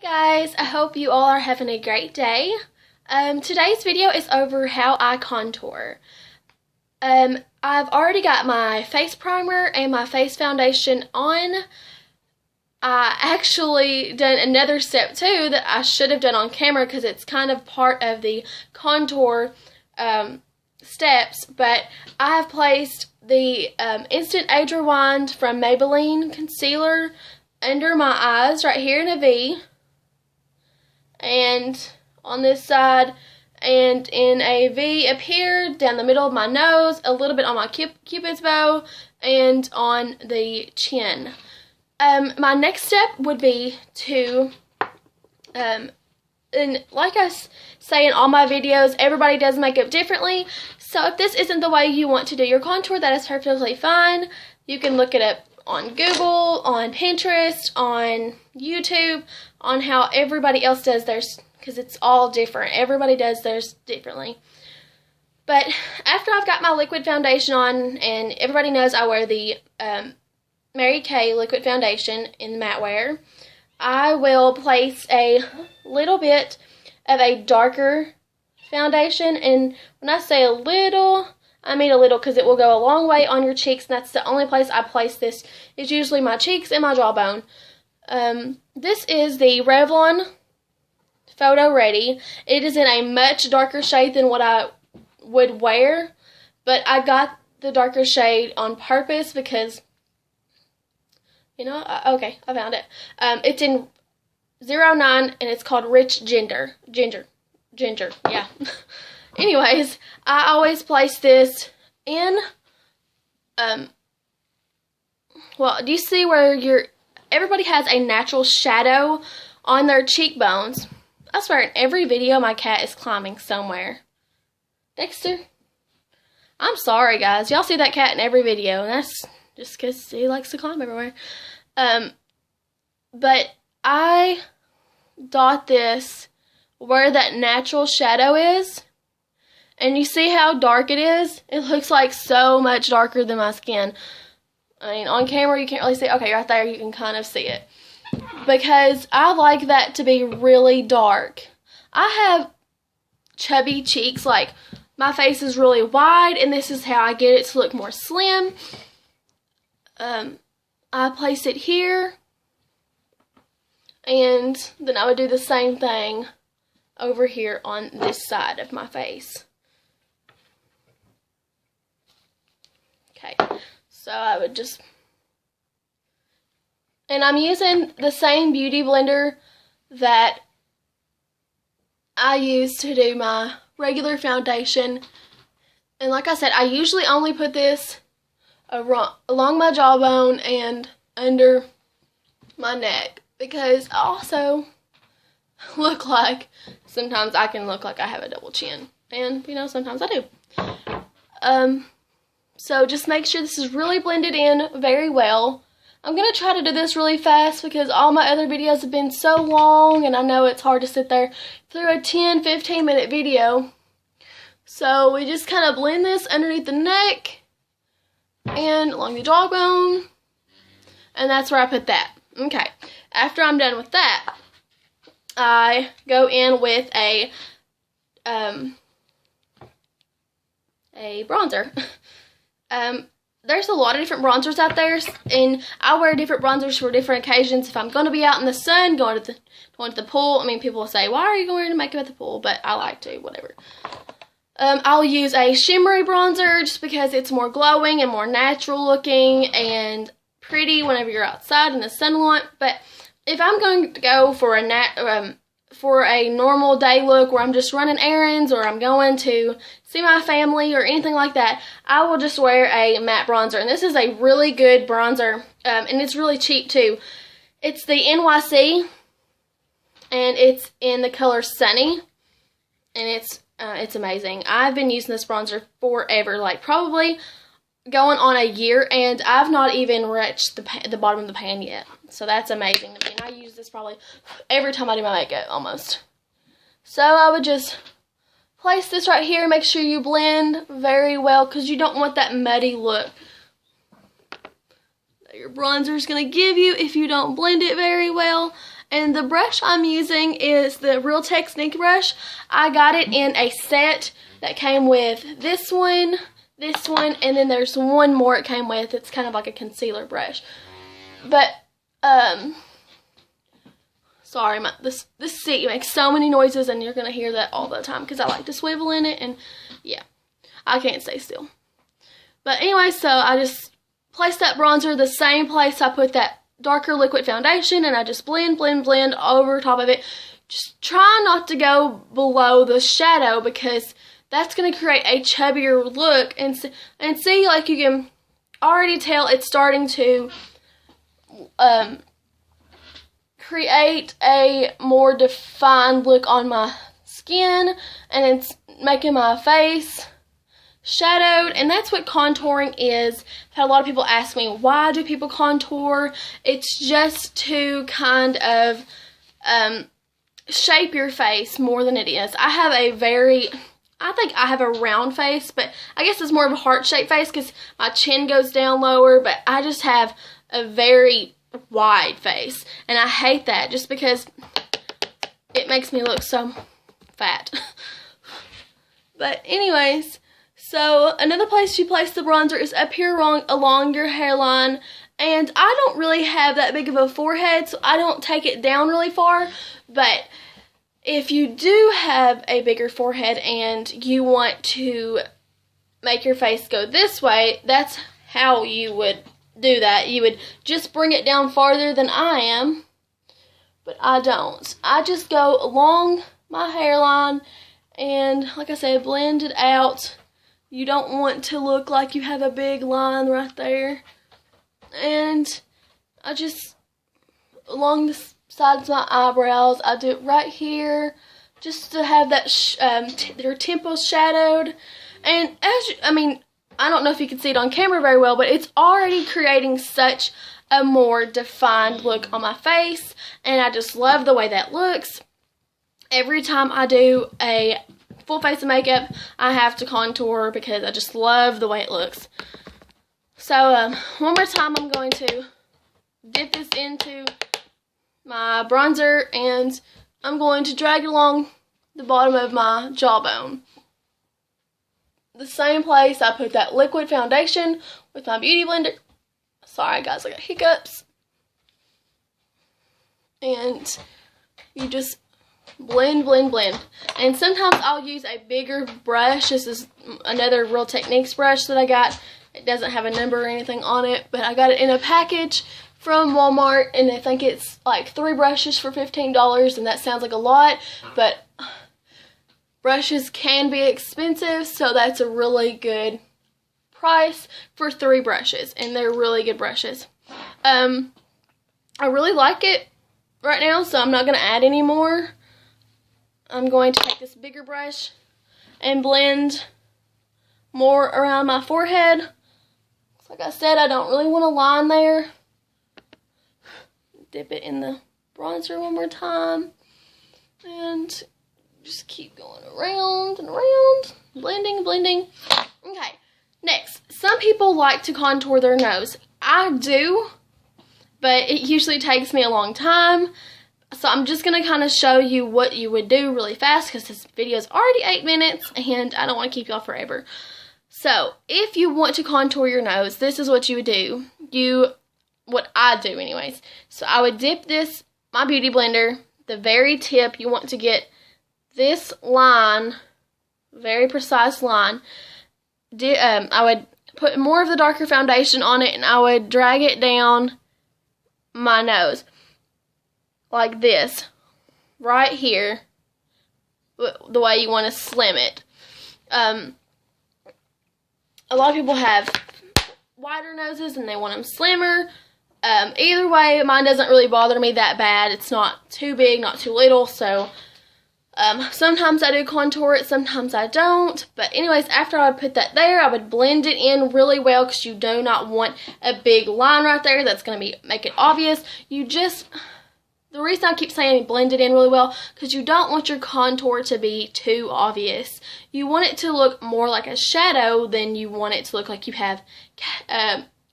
Hey guys, I hope you all are having a great day. Today's video is over how I contour. I've already got my face primer and my face foundation on. I actually done another step too that I should have done on camera because it's kind of part of the contour steps, but I have placed the Instant Age Rewind from Maybelline concealer under my eyes right here in a V, and on this side, and in a V up here down the middle of my nose, a little bit on my cupid's bow, and on the chin. My next step would be to, and like I say in all my videos, everybody does makeup differently. So if this isn't the way you want to do your contour, that is perfectly fine. You can look it up on Google, on Pinterest, on YouTube, on how everybody else does theirs, because it's all different. Everybody does theirs differently. But after I've got my liquid foundation on, and everybody knows I wear the MaryKay liquid foundation in matte wear, I will place a little bit of a darker foundation. And when I say a little, I mean a little, because it will go a long way on your cheeks, and that's the only place I place this. It's usually my cheeks and my jawbone. This is the Relvon Photoready. It is in a much darker shade than what I would wear, but I got the darker shade on purpose because, you know, okay, I found it. It's in 09, and it's called Rich Ginger, yeah. Anyways, I always place this in, well, do you see where everybody has a natural shadow on their cheekbones? I swear, in every video, my cat is climbing somewhere. Dexter? I'm sorry, guys. Y'all see that cat in every video, and that's just because he likes to climb everywhere. But I dot this where that natural shadow is. And you see how dark it is? It looks like so much darker than my skin. I mean, on camera you can't really see it. Okay, right there you can kind of see it. Because I like that to be really dark. I have chubby cheeks, like my face is really wide, and this is how I get it to look more slim. I place it here, and then I would do the same thing over here on this side of my face. Okay, so I would just, and I'm using the same beauty blender that I use to do my regular foundation. And like I said, I usually only put this along my jawbone and under my neck, because I also look like, sometimes I can look like I have a double chin, and you know, sometimes I do. So just make sure this is really blended in very well. I'm going to try to do this really fast because all my other videos have been so long, and I know it's hard to sit there through a 10-15 minute video. So we just kind of blend this underneath the neck and along the jawbone, and that's where I put that. Okay, after I'm done with that, I go in with a bronzer. There's a lot of different bronzers out there, and I wear different bronzers for different occasions. If I'm going to be out in the sun, going to the pool, I mean, people will say, why are you wearing makeup at the pool? But I like to, whatever. I'll use a shimmery bronzer just because it's more glowing and more natural looking and pretty whenever you're outside in the sunlight. But if I'm going to go for a normal day look where I'm just running errands, or I'm going to see my family or anything like that, I will just wear a matte bronzer. And this is a really good bronzer, and it's really cheap too. It's the NYC, and it's in the color Sunny, and it's amazing. I've been using this bronzer forever, like probably going on a year, and I've not even reached the bottom of the pan yet. So that's amazing to me. And I use this probably every time I do my makeup, almost. So I would just place this right here. Make sure you blend very well, because you don't want that muddy look that your bronzer is going to give you if you don't blend it very well. And the brush I'm using is the Real Technique brush. I got it in a set that came with this one, and then there's one more it came with. It's kind of like a concealer brush. But, sorry, this seat makes so many noises, and you're going to hear that all the time because I like to swivel in it, and yeah, I can't stay still. But anyway, so I just placed that bronzer the same place I put that darker liquid foundation, and I just blend over top of it. Just try not to go below the shadow because that's going to create a chubbier look, and see, like, you can already tell it's starting to create a more defined look on my skin, and it's making my face shadowed. And that's what contouring is. I've had a lot of people ask me, why do people contour? It's just to kind of shape your face more than it is. I think I have a round face, but I guess it's more of a heart-shaped face because my chin goes down lower, but I just have a very wide face, and I hate that just because it makes me look so fat. But anyways, so another place you place the bronzer is up here along your hairline, and I don't really have that big of a forehead, so I don't take it down really far. But if you do have a bigger forehead and you want to make your face go this way, that's how you would do that. You would just bring it down farther than I am, but I don't. I just go along my hairline and, like I said, blend it out. You don't want to look like you have a big line right there. And I just, along the sides of my eyebrows, I do it right here just to have that your temples shadowed. And I don't know if you can see it on camera very well, but it's already creating such a more defined look on my face, and I just love the way that looks. Every time I do a full face of makeup, I have to contour because I just love the way it looks. So, one more time, I'm going to dip this into my bronzer, and I'm going to drag it along the bottom of my jawbone. The same place I put that liquid foundation with my beauty blender. Sorry guys, I got hiccups. And you just blend. And sometimes I'll use a bigger brush. This is another Real Techniques brush that I got. It doesn't have a number or anything on it, but I got it in a package from Walmart, and I think it's like 3 brushes for $15, and that sounds like a lot, but brushes can be expensive, so that's a really good price for 3 brushes, and they're really good brushes. I really like it right now, so I'm not going to add any more. I'm going to take this bigger brush and blend more around my forehead. Like I said, I don't really want a line there. Dip it in the bronzer one more time, and just keep going around and around, blending. Okay, next, some people like to contour their nose. I do, but it usually takes me a long time. So I'm just going to kind of show you what you would do really fast because this video is already 8 minutes and I don't want to keep y'all forever. So if you want to contour your nose, this is what you would do. What I do anyways. So I would dip my beauty blender, the very tip. You want to get this line, very precise line. I would put more of the darker foundation on it, and I would drag it down my nose like this, right here, the way you want to slim it. A lot of people have wider noses and they want them slimmer. Either way, mine doesn't really bother me that bad. It's not too big, not too little, so sometimes I do contour it, sometimes I don't. But anyways, after I put that there, I would blend it in really well because you do not want a big line right there that's going to make it obvious. The reason I keep saying blend it in really well, because you don't want your contour to be too obvious. You want it to look more like a shadow than you want it to look like you have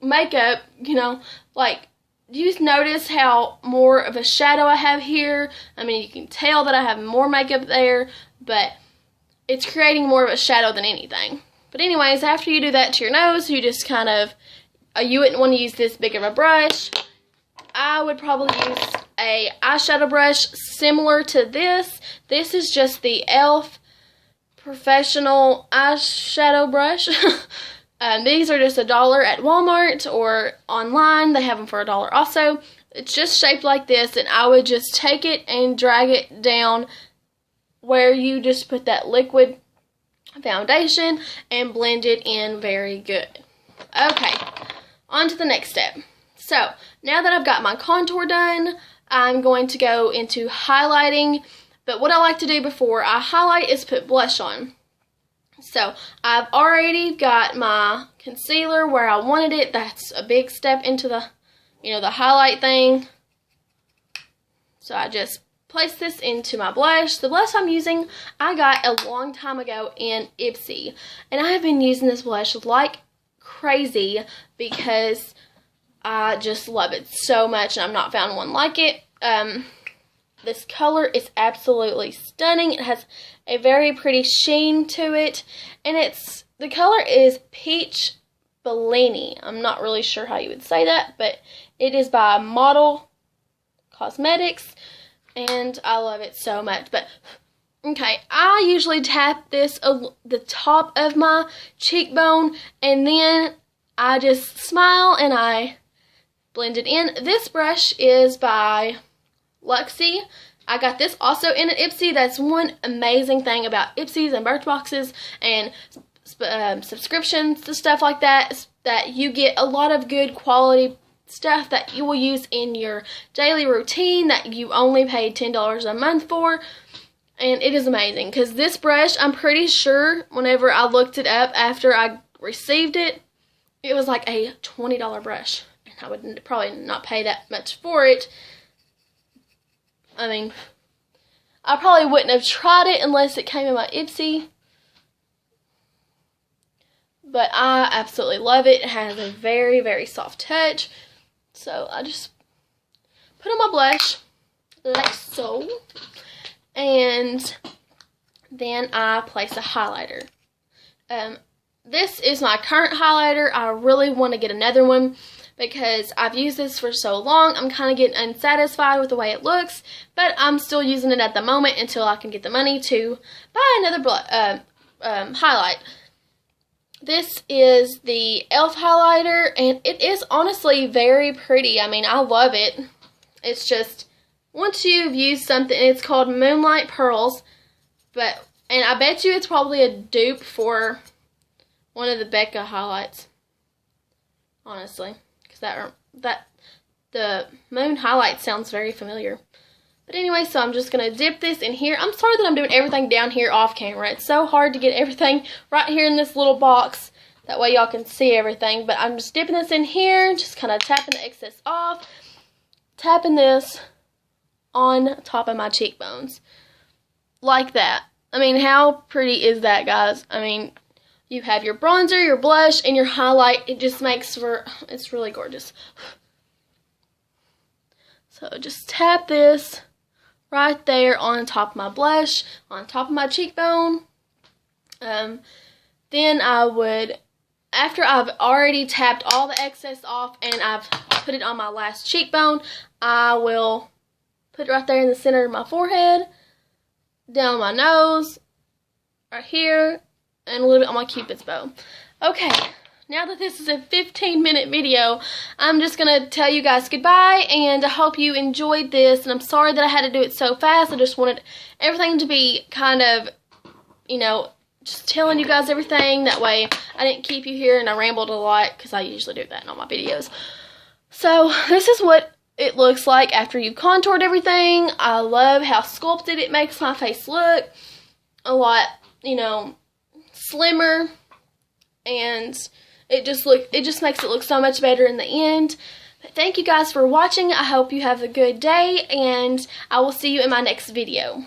makeup, like you notice how more of a shadow I have here? I mean, you can tell that I have more makeup there, but it's creating more of a shadow than anything. But anyways, after you do that to your nose, you just kind of, you wouldn't want to use this big of a brush. I would probably use a eyeshadow brush similar to this. This is just the e.l.f. Professional eyeshadow brush. These are just $1 at Walmart or online. They have them for $1 also. It's just shaped like this, and I would just take it and drag it down where you just put that liquid foundation and blend it in very good. Okay, on to the next step. So, now that I've got my contour done, I'm going to go into highlighting. But what I like to do before I highlight is put blush on. So, I've already got my concealer where I wanted it. That's a big step into the, the highlight thing. So, I just place this into my blush. The blush I'm using, I got a long time ago in Ipsy. And I have been using this blush like crazy because I just love it so much, and I've not found one like it. This color is absolutely stunning. It has a very pretty sheen to it, and the color is Peach Bellini. I'm not really sure how you would say that, but it is by Model Cosmetics, and I love it so much. But okay, I usually tap this the top of my cheekbone, and then I just smile and I blend it in. This brush is by Luxie. I got this also in an Ipsy. That's one amazing thing about Ipsys and Birchboxes and subscriptions to stuff like that, that you get a lot of good quality stuff that you will use in your daily routine that you only paid $10 a month for. And it is amazing because this brush, I'm pretty sure whenever I looked it up after I received it, it was like a $20 brush. And I would probably not pay that much for it. I mean, I probably wouldn't have tried it unless it came in my Ipsy. But I absolutely love it. It has a very, very soft touch. So I just put on my blush like so. And then I place a highlighter. This is my current highlighter. I really want to get another one because I've used this for so long. I'm kind of getting unsatisfied with the way it looks, but I'm still using it at the moment until I can get the money to buy another highlight. This is the e.l.f. highlighter, and it is honestly very pretty. I mean, I love it. It's just, once you've used something, it's called Moonlight Pearls, and I bet you it's probably a dupe for one of the Becca highlights, honestly, because the Moon highlight sounds very familiar. But anyway, so I'm just going to dip this in here. I'm sorry that I'm doing everything down here off camera. It's so hard to get everything right here in this little box. That way y'all can see everything. But I'm just dipping this in here, just kind of tapping the excess off. Tapping this on top of my cheekbones. Like that. I mean, how pretty is that, guys? I mean, you have your bronzer, your blush, and your highlight. It just makes for, it's really gorgeous. So just tap this right there on top of my blush, on top of my cheekbone. Then I would, after I've already tapped all the excess off and I've put it on my last cheekbone, I will put it right there in the center of my forehead, down my nose, right here, and a little bit on my Cupid's bow. Okay, now that this is a 15-minute video, I'm just going to tell you guys goodbye, and I hope you enjoyed this, and I'm sorry that I had to do it so fast. I just wanted everything to be kind of, just telling you guys everything. That way I didn't keep you here and I rambled a lot, because I usually do that in all my videos. So this is what it looks like after you've contoured everything. I love how sculpted it makes my face look. A lot, slimmer, and it just makes it look so much better in the end. But thank you guys for watching. I hope you have a good day, and I will see you in my next video.